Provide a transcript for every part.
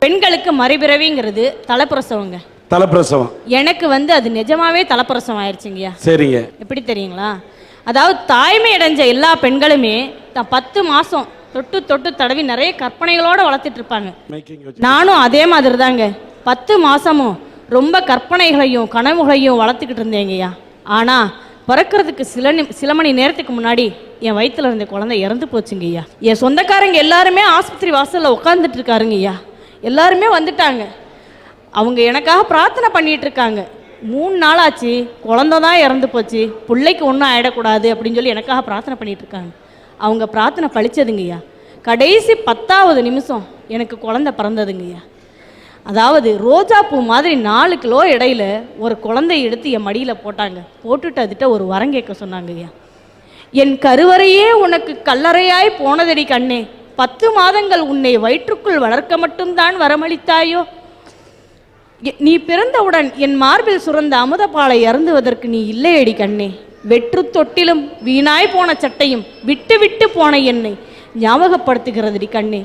பெண்களுக்கு மறுபிறவிங்கிறது தலைப்பிரசவங்க. தலைப்பிரசவம் எனக்கு அது நிஜமாவே தலைப்பிரசவம் ஆயிடுச்சுங்கய்யா. சரிங்க. எப்படி தெரியுங்களா? அதாவது தாய்மை அடைஞ்ச எல்லா பெண்களுமே 10 மாசம் தொட்டு தொட்டு தடவி நிறைய கற்பனைகளோடு வளர்த்துட்டு இருப்பாங்க. நானும் அதே மாதிரி தாங்க 10 மாசமும் ரொம்ப கற்பனைகளையும் கனவுகளையும் வளர்த்துக்கிட்டு இருந்தேங்கய்யா. ஆனால் பிறக்கிறதுக்கு சில மணி நேரத்துக்கு முன்னாடி என் வயிற்றுல இருந்த குழந்தை இறந்து போச்சுங்கய்யா. என் சொந்தக்காரங்க எல்லாருமே ஆஸ்பத்திரி வாசலில் உட்காந்துட்டு இருக்காருங்கய்யா. எல்லாருமே வந்துட்டாங்க. அவங்க எனக்காக பிரார்த்தனை பண்ணிட்டு இருக்காங்க. 3 நாள் ஆச்சு, குழந்தை தான் இறந்து போச்சு, பிள்ளைக்கு ஒன்றும் ஆகிடக்கூடாது அப்படின்னு சொல்லி எனக்காக பிரார்த்தனை பண்ணிட்டு இருக்காங்க. அவங்க பிரார்த்தனை பழிச்சதுங்கய்யா. கடைசி 10வது நிமிஷம் எனக்கு குழந்தை பிறந்ததுங்கய்யா. அதாவது ரோஜா பூ மாதிரி 4 கிலோ இடையில ஒரு குழந்தைய எடுத்து என் மடியில் போட்டாங்க. போட்டுட்டு அதுகிட்ட ஒரு வரம் கேட்க சொன்னாங்கய்யா. என் கருவறையே உனக்கு கல்லறையாய் போனதடி கண்ணே, 10 மாதங்கள் உன்னை வயிற்றுக்குள் வளர்க்க மட்டும்தான் வரமளித்தாயோ. நீ பிறந்தவுடன் என் மார்பில் சுரந்த அமுதப்பாலை அருந்துவதற்கு நீ இல்லையடி கண்ணே. வெற்று தொட்டிலும் வீணாய் போன சட்டையும் விட்டு விட்டு போன என்னை ஞாபகப்படுத்துகிறதுடி கண்ணே.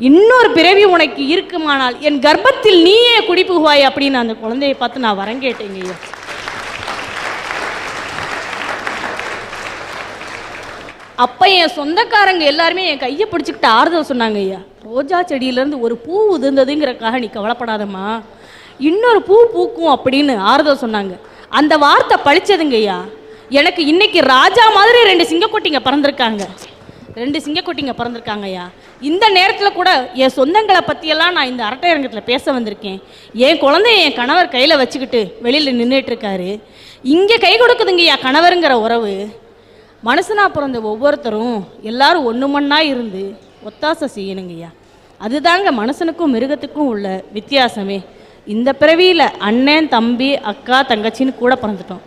இன்னொரு பிறவி உனக்கு இருக்குமானால் என் கர்ப்பத்தில் நீயே குடிப்புகுவாய் அப்படின்னு அந்த குழந்தையை பார்த்து நான் வரங்கேட்டேங்க. அப்போ என் சொந்தக்காரங்க எல்லாருமே என் கையை பிடிச்சிக்கிட்டு ஆறுதல் சொன்னாங்க. ஐயா, ரோஜா செடியிலேருந்து ஒரு பூ உதிர்ந்ததுங்கிறக்காக நீ கவலைப்படாதம்மா, இன்னொரு பூ பூக்கும் அப்படின்னு ஆறுதல் சொன்னாங்க. அந்த வார்த்தை பழிச்சதுங்க ஐயா. எனக்கு இன்னைக்கு ராஜா மாதிரி 2 சிங்கக்குட்டிங்க பிறந்திருக்காங்க. 2 சிங்கக்குட்டிங்க பிறந்திருக்காங்க ஐயா. இந்த நேரத்தில் கூட என் சொந்தங்களை பற்றியெல்லாம் நான் இந்த அரட்டையரங்கத்தில் பேச வந்திருக்கேன். என் குழந்தைய என் கணவர் கையில் வச்சுக்கிட்டு வெளியில் நின்றுட்டு இருக்காரு. இங்கே கை கொடுக்குதுங்க ஐயா கணவருங்கிற உறவு. மனுஷனாக பிறந்த ஒவ்வொருத்தரும் எல்லாரும் ஒன்று மண்ணா இருந்து ஒத்தாசை செய்யணுங்கய்யா. அதுதாங்க மனுஷனுக்கும் மிருகத்துக்கும் உள்ள வித்தியாசமே. இந்த பிறவியில் அண்ணன் தம்பி அக்கா தங்கச்சின்னு கூட பிறந்துட்டோம்.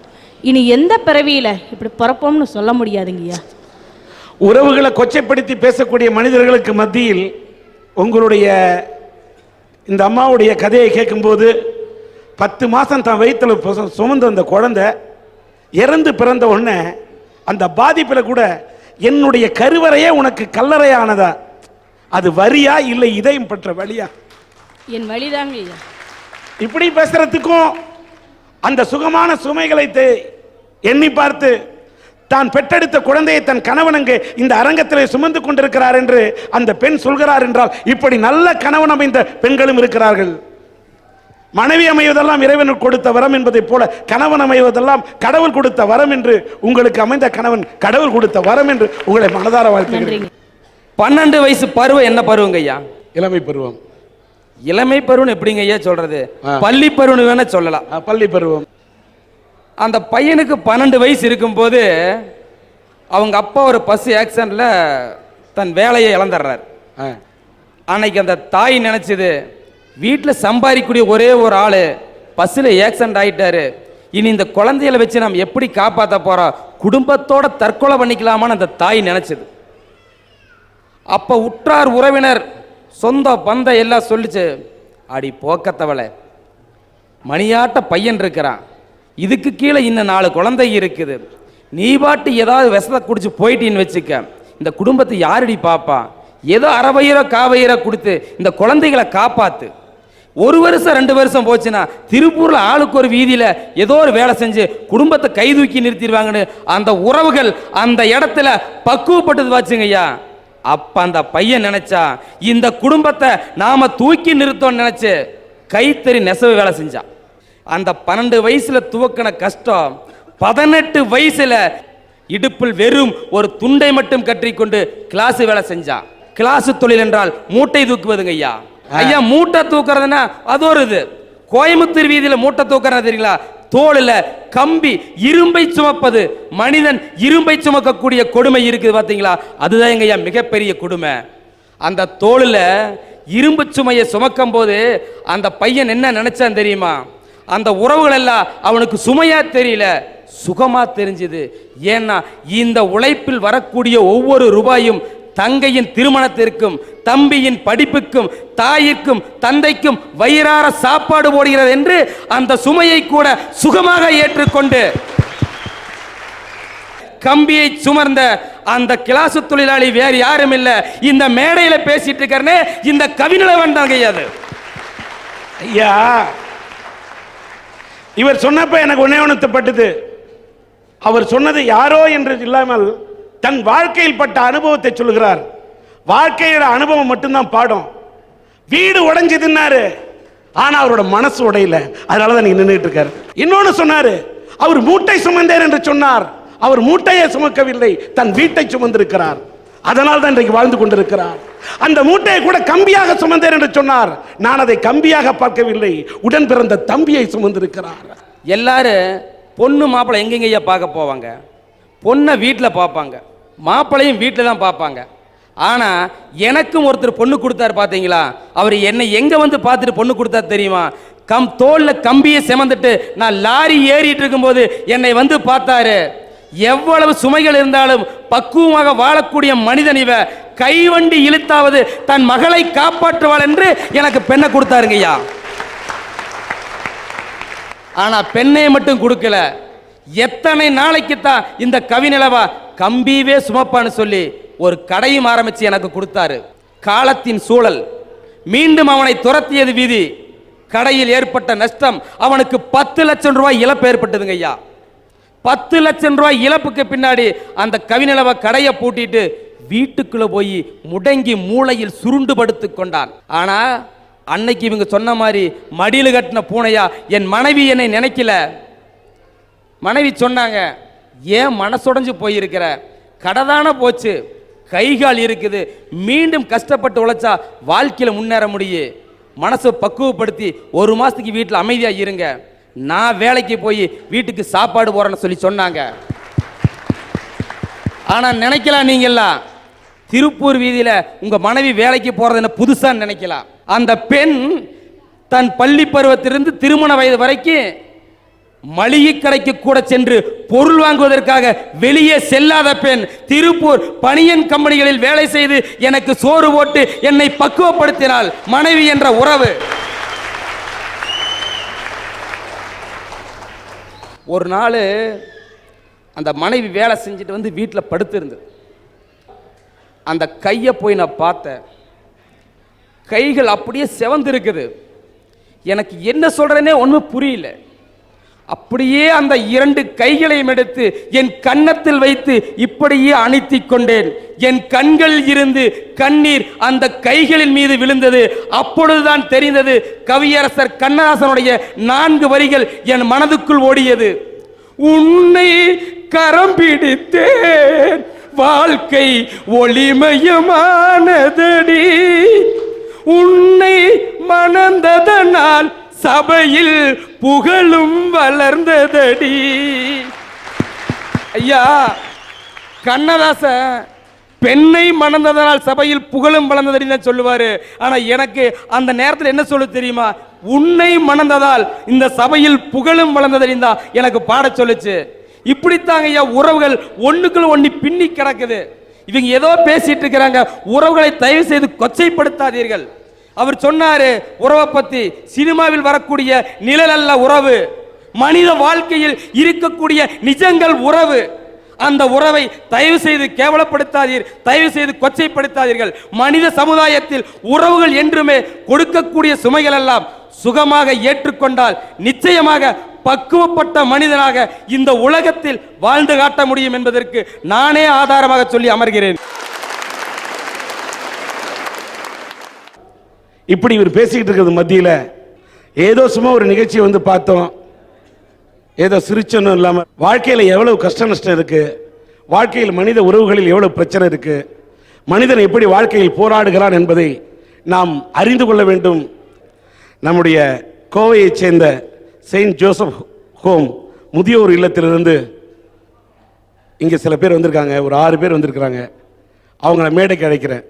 இனி எந்த பிறவியில் இப்படி பிறப்போம்னு சொல்ல முடியாதுங்கய்யா. உறவுகளை கொச்சைப்படுத்தி பேசக்கூடிய மனிதர்களுக்கு மத்தியில் உங்களுடைய இந்த அம்மாவுடைய கதையை கேட்கும்போது 10 மாதம் தான் வயிற்றில் சுமந்த அந்த குழந்தை இறந்து பிறந்த உடனே அந்த பாதிப்பில் கூட என்னுடைய கருவறையே உனக்கு கல்லறையானதா, அது வரியா இல்லை இதயம் பற்ற வழியா? என் வழிதாங்க ஐயா. இப்படி பேசுறதுக்கும் அந்த சுகமான சுமைகளை எண்ணி பார்த்து தான் பெற்றெடுத்த குழந்தையை தன் கணவன் அங்கு இந்த அரங்கத்தில் சுமந்து கொண்டிருக்கிறார் என்று அந்த பெண் சொல்கிறார் என்றால், இப்படி நல்ல கணவன் அமைந்த பெண்களும் இருக்கிறார்கள். மனைவி அமைவதெல்லாம் இறைவன் கொடுத்த வரம் என்பதை போல கணவன் அமைவதெல்லாம் கடவுள் கொடுத்த வரம் என்று உங்களுக்கு அமைந்த கணவன் கடவுள் கொடுத்த வரம் என்று உங்களை மனதார வாழ்த்துகிறேன். 12 வயசு பருவம் என்ன பருவங்க ஐயா? இளமை பருவம். இளமை பருவம் எப்படிங்க ஐயா சொல்றது? பள்ளி பருவம் வேணா சொல்லலாம். பள்ளி பருவம். அந்த பையனுக்கு 12 வயசு இருக்கும்போது அவங்க அப்பா ஒரு பஸ் ஆக்சிடென்ட்ல தன் வேலையை இழந்துடுறார். அன்னைக்கு அந்த தாய் நினைச்சது, வீட்டில் சம்பாதிக்கக்கூடிய ஒரே ஒரு ஆள் பஸ்ஸில் ஆக்சிடென்ட் ஆகிட்டாரு, இனி இந்த குழந்தைகளை வச்சு நம்ம எப்படி காப்பாற்ற போகிறோம், குடும்பத்தோட தற்கொலை பண்ணிக்கலாமான்னு அந்த தாய் நினச்சிது. அப்போ உற்றார் உறவினர் சொந்த பந்த எல்லாம் சொல்லிச்சு, அடி போக்கத்தவளை, மணியாட்ட பையன் இருக்கிறான், இதுக்கு கீழே இன்னும் 4 குழந்தை இருக்குது, நீ பாட்டு ஏதாவது விஷத்தை குடிச்சு போயிட்டின்னு வச்சுக்க, இந்த குடும்பத்தை யாரடி பாப்பா, ஏதோ அறவயிரோ காவயிரோ கொடுத்து இந்த குழந்தைகளை காப்பாத்து. 1 வருஷம் 2 வருஷம் போச்சுன்னா திருப்பூர்ல ஆளுக்கு ஒரு வீதியில ஏதோ ஒரு வேலை செஞ்சு குடும்பத்தை கை தூக்கி நிறுத்திடுவாங்கன்னு அந்த உறவுகள் அந்த இடத்துல பக்குவப்பட்டது வச்சுங்க ஐயா. அப்ப அந்த பையன் நினைச்சா இந்த குடும்பத்தை நாம தூக்கி நிறுத்தோம்னு நினைச்சு கைத்தறி நெசவு வேலை செஞ்சான். அந்த 12 வயசுல துவக்கின கஷ்டம் 18 வயசுல இடுப்பில் வெறும் ஒரு துண்டை மட்டும் கற்றிக்கொண்டு கிளாஸ் வேலை செஞ்சான். கிளாஸ் தொழில் என்றால் மூட்டை தூக்குவதுங்க ஐயா. ஐயா, மூட்டை தூக்குறதுன்னா அது ஒரு இது. கோயம்புத்தூர் வீதியில மூட்டை தூக்குறது தெரியுங்களா? தோளில் கம்பி இரும்பை சுமப்பது. மனிதன் இரும்பை சுமக்கக்கூடிய கொடுமை இருக்குது பார்த்தீங்களா? அதுதான் எங்க ஐயா மிகப்பெரிய கொடுமை. அந்த தோளில் இரும்பு சுமையை சுமக்கும் போது அந்த பையன் என்ன நினைச்சான் தெரியுமா? அந்த உறவுகள் எல்லாம் அவனுக்கு சுமையா தெரியல, சுகமா தெரிஞ்சது. ஏன்னா இந்த உழைப்பில் வரக்கூடிய ஒவ்வொரு ரூபாயும் தங்கையின் திருமணத்திற்கும் தம்பியின் படிப்புக்கும் தாயிற்கும் தந்தைக்கும் வயிறார சாப்பாடு போடுகிறது என்று அந்த சுமையை கூட சுகமாக ஏற்றுக்கொண்டு கம்பியை சுமர்ந்த அந்த கிளாசு தொழிலாளி வேறு யாரும் இல்ல, இந்த மேடையில பேசிட்டு இருக்காருன்னு இந்த கவிநிலவன் தான். ஐயா, இவர் சொன்னப்ப எனக்கு ஒன்னே ஒண்ணுப்பட்டது. அவர் சொன்னது யாரோ என்று இல்லாமல் தன் வாழ்க்கையில் பட்ட அனுபவத்தை சொல்லுகிறார். வாழ்க்கையோட அனுபவம் மட்டும்தான் பாடம். வீடு உடைஞ்சதுன்னாரு, ஆனா அவரோட மனசு உடையல, அதனாலதான் நீங்க நின்றுட்டு இருக்காரு. இன்னொன்னு சொன்னாரு, அவர் மூட்டை சுமந்தேன் என்று சொன்னார். அவர் மூட்டையை சுமக்கவில்லை, தன் வீட்டை சுமந்திருக்கிறார். அதனால் தான் இன்றைக்கு வாழ்ந்து கொண்டிருக்கிறார். அந்த மூட்டையை கூட கம்பியாக சுமந்தேன் என்று சொன்னார். நான் அதை கம்பியாக பார்க்கவில்லை, உடன் பிறந்த தம்பியை சுமந்திருக்கிறார். எல்லாரும் பொண்ணு மாப்பிள்ளை எங்கெங்கய்யா பார்க்க போவாங்க? பொண்ணை வீட்டில் பார்ப்பாங்க, மாப்பிள்ளையும் வீட்டில் தான் பார்ப்பாங்க. ஆனால் எனக்கும் ஒருத்தர் பொண்ணு கொடுத்தாரு பார்த்தீங்களா? அவர் என்னை எங்கே வந்து பார்த்துட்டு பொண்ணு கொடுத்தாரு தெரியுமா? தோளில் கம்பியை செமந்துட்டு நான் லாரி ஏறிட்டு இருக்கும்போது என்னை வந்து பார்த்தாரு. எவ்வளவு சுமைகள் இருந்தாலும் பக்குவமாக வாழக்கூடிய மனிதன் இவ, கைவண்டி இழுத்தாவது தன் மகளை காப்பாற்றுவாள் என்று எனக்கு பெண்ணை கொடுத்தாருங்கய்யா. ஆனா பெண்ணை மட்டும் கொடுக்கல, எத்தனை நாளைக்கு தான் இந்த கவிநிலவா கம்பியவே சுமப்பான்னு சொல்லி ஒரு கடையும் ஆரம்பிச்சு எனக்கு கொடுத்தாரு. காலத்தின் சூழல், மீண்டும் அவனை துரத்தியது விதி. கடையில் ஏற்பட்ட நஷ்டம், அவனுக்கு 10 லட்சம் ரூபாய் இழப்பு ஏற்பட்டதுங்க ஐயா. 10 லட்சம் ரூபாய் இழப்புக்கு பின்னாடி அந்த கவிநிலவ கடையை பூட்டிட்டு வீட்டுக்குள்ள போய் முடங்கி மூளையில் சுருண்டு படுத்து கொண்டான். ஆனா அன்னைக்கு இவங்க சொன்ன மாதிரி மடியில கட்டின பூனையா என் மனைவி என்னை நினைக்கல. மனைவி சொன்னாங்க, ஏன் மனசுடைஞ்சு போயிருக்கிற? கடதான போச்சு, கைகால் இருக்குது, மீண்டும் கஷ்டப்பட்டு உழைச்சா வாழ்க்கையில முன்னேற முடியும். மனசை பக்குவப்படுத்தி 1 மாசத்துக்கு வீட்டில் அமைதியா இருங்க, நான் வேலைக்கு போய் வீட்டுக்கு சாப்பாடு போறேன்னு சொல்லி சொன்னாங்க. ஆனா நினைக்கலாம் நீங்கெல்லாம், திருப்பூர் வீதியில உங்க மனைவி வேலைக்கு போறதுன்னு புதுசா நினைக்கலாம். அந்த பெண் தன் பள்ளி பருவத்திலிருந்து திருமண வயது வரைக்கும் மளிகை கடைக்கு கூட சென்று பொருள் வாங்குவதற்காக வெளியே செல்லாத பெண் திருப்பூர் பனியன் கம்பெனிகளில் வேலை செய்து எனக்கு சோறு போட்டு என்னை பக்குவப்படுத்தினாள். மனைவி என்ற உறவு. ஒரு நாள் அந்த மனைவி வேலை செஞ்சுட்டு வந்து வீட்டில் படுத்திருந்தது. அந்த கையை போய் நான் பார்த்தேன், கைகள் அப்படியே செவந்து இருக்குது. எனக்கு என்ன சொல்றேனே ஒன்றும் புரியல. அப்படியே அந்த 2 கைகளையும் எடுத்து என் கன்னத்தில் வைத்து இப்படியே அணைத்திக் கொண்டேன். என் கண்கள் இருந்து கண்ணீர் அந்த கைகளின் மீது விழுந்தது. அப்பொழுதுதான் தெரிந்தது, கவியரசர் கண்ணதாசனுடைய 4 வரிகள் என் மனதுக்குள் ஓடியது. உன்னை கரம் பிடித்தேன், வாழ்க்கை ஒளிமயமானதடி, உன்னை மணந்ததனால் சபையில் புகழும் வளர்ந்ததடி. ஐயா, கண்ணதாசன் பெண்ணை மணந்ததனால் சபையில் புகழும் வளர்ந்ததடி சொல்லுவாரு. ஆனா எனக்கு அந்த நேரத்தில் என்ன சொல்ல தெரியுமா? உன்னை மணந்ததால் இந்த சபையில் புகழும் வளர்ந்ததடி தான் எனக்கு பாட சொல்லுச்சு. இப்படித்தாங்க ஐயா உறவுகள் ஒண்ணுக்குள்ள ஒண்ணு பின்னி கிடக்குது. இவங்க ஏதோ பேசிட்டு இருக்கிறாங்க. உறவுகளை தயவு செய்து கொச்சைப்படுத்தாதீர்கள். அவர் சொன்னாரு உறவை பத்தி, சினிமாவில் வரக்கூடிய நிழல் அல்ல உறவு, மனித வாழ்க்கையில் இருக்கக்கூடிய நிஜங்கள் உறவு. அந்த உறவை தயவு செய்து கேவலப்படுத்தாதீர், தயவு செய்து கொச்சைப்படுத்தாதீர்கள். மனித சமுதாயத்தில் உறவுகள் என்றுமே கொடுக்கக்கூடிய சுமைகள் எல்லாம் சுகமாக ஏற்றுக்கொண்டால் நிச்சயமாக பக்குவப்பட்ட மனிதனாக இந்த உலகத்தில் வாழ்ந்து காட்ட முடியும் என்பதற்கு நானே ஆதாரமாக சொல்லி அமர்கிறேன். இப்படி இவர் பேசிக்கிட்டு இருக்கிறது மத்தியில் ஏதோ சும்மா ஒரு நிகழ்ச்சியை வந்து பார்த்தோம், ஏதோ சிரிச்சனும் இல்லாமல் வாழ்க்கையில் எவ்வளவு கஷ்ட நஷ்டம் இருக்கு, வாழ்க்கையில் மனித உறவுகளில் எவ்வளவு பிரச்சனை இருக்கு, மனிதன் எப்படி வாழ்க்கையில் போராடுகிறான் என்பதை நாம் அறிந்து கொள்ள வேண்டும். நம்முடைய கோவையைச் சேர்ந்த செயின்ட் ஜோசப் ஹோம் முதியோர் இல்லத்திலிருந்து இங்கே சில பேர் வந்திருக்காங்க, ஒரு 6 பேர் வந்திருக்கிறாங்க. அவங்கள மேடைக்கு அழைக்கிறேன்.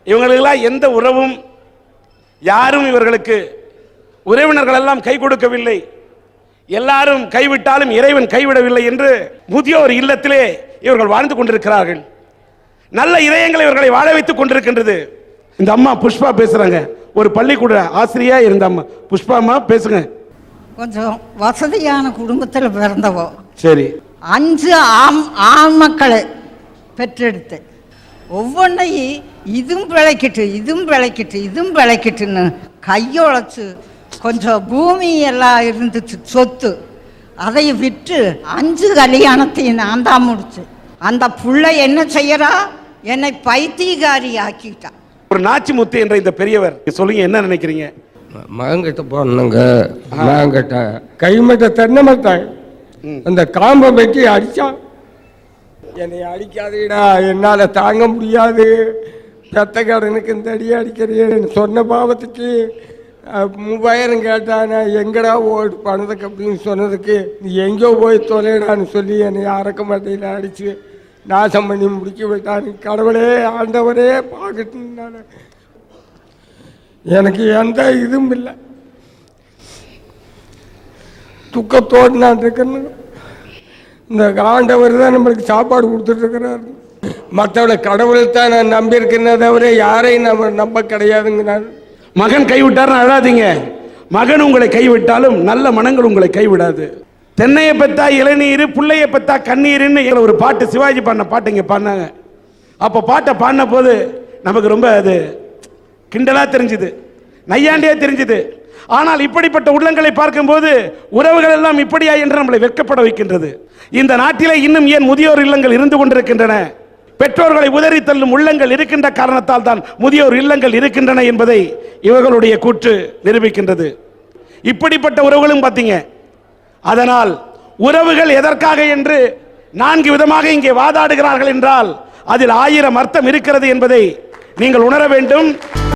இவங்களுக்கெல்லாம் எந்த உறவும், யாரும் இவர்களுக்கு உறவினர்கள் எல்லாம் கை கொடுக்கவில்லை, எல்லாரும் கைவிட்டாலும் இறைவன் கைவிடவில்லை என்று முதியோர் இல்லத்திலே இவர்கள் வாழ்ந்து கொண்டிருக்கிறார்கள். நல்ல இதயங்களை இவர்களை வாழ வைத்துக் கொண்டிருக்கின்றது. இந்த அம்மா புஷ்பா பேசுறாங்க, ஒரு பள்ளிக்கூட ஆசிரியா இருந்தாம்மா. புஷ்பாம்மா பேசுங்க. கொஞ்சம் வசதியான குடும்பத்தில் பிறந்தவோ. சரி. 5 ஆண் மக்களை பெற்றெடுத்து ஒவ்வொன்றையும் இதுவும் விளைக்கிட்டுன்னு கையொழைச்சு கொஞ்சம் பூமி எல்லாம் இருந்துச்சு சொத்து, அதை விற்று 5 கல்யாணத்தையும் நான் தான் முடிச்சு. அந்த புள்ளை என்ன செய்யறா, என்னை பைத்தியகாரி ஆக்கிட்டா. ஒரு நாச்சிமுத்து என்ற இந்த பெரியவர் சொல்லுங்க, என்ன நினைக்கிறீங்க? மகன்கிட்ட போனங்க, மகன்கிட்ட கைமட்ட தென்னை மட்டாய் அந்த காம்பை வெட்டி அடிச்சான். என்னை அடிக்காதீடா, என்னால் தாங்க முடியாது, பெத்த கடனுக்கு இந்த அடி அடிக்கிறேன்னு சொன்ன பாவத்துக்கு 3000 கேட்டான். எங்கடா ஓடு பணத்துக்கு அப்படின்னு சொன்னதுக்கு நீ எங்கேயோ போய் தொலைடான்னு சொல்லி என்னை அறக்க மாட்டையில் அடித்து நாசம் பண்ணி முடிக்க விட்டான். கடவுளே ஆண்டவரே பார்க்கட்டு, எனக்கு எந்த இதுவும் இல்லை, துக்கத்தோடு நான் இருக்கேன்னு. இந்த ஆண்டவர் தான் நம்மளுக்கு சாப்பாடு கொடுத்துட்ருக்கிறாரு. மற்றவளை கடவுளை தான் நான் நம்பியிருக்கிறேனே தவிர யாரையும் நம்ம நம்ப கிடையாதுங்க. நான் மகன் கைவிட்டார் அழாதீங்க. மகன் உங்களை கைவிட்டாலும் நல்ல மனங்கள் உங்களை கைவிடாது. தென்னையை பத்தா இளநீர், புள்ளையை பத்தா கண்ணீர்னு ஒரு பாட்டு சிவாஜி பாடின பாட்டு இங்கே பாடினாங்க. அப்போ பாட்டை பாடின போது நமக்கு ரொம்ப அது கிண்டலா தெரிஞ்சுது, நையாண்டியா தெரிஞ்சுது. ஆனால் இப்படிப்பட்ட உள்ளங்களை பார்க்கும்போது உறவுகள் எல்லாம் இப்படியா என்று நம்மளை வெட்கப்பட வைக்கின்றது. இந்த நாட்டிலே இன்னும் ஏன் முதியோர் இல்லங்கள் இருந்து கொண்டிருக்கின்றன? பெற்றோர்களை உதறி தள்ளும் உள்ளங்கள் இருக்கின்ற காரணத்தால் தான் முதியோர் இல்லங்கள் இருக்கின்றன என்பதை இவர்களுடைய கூற்று நிரூபிக்கின்றது. இப்படிப்பட்ட உறவுகளும் பார்த்தீங்க. அதனால் உறவுகள் எதற்காக என்று 4 விதமாக இங்கே வாதாடுகிறார்கள் என்றால் அதில் 1000 அர்த்தம் இருக்கிறது என்பதை நீங்கள் உணர வேண்டும்.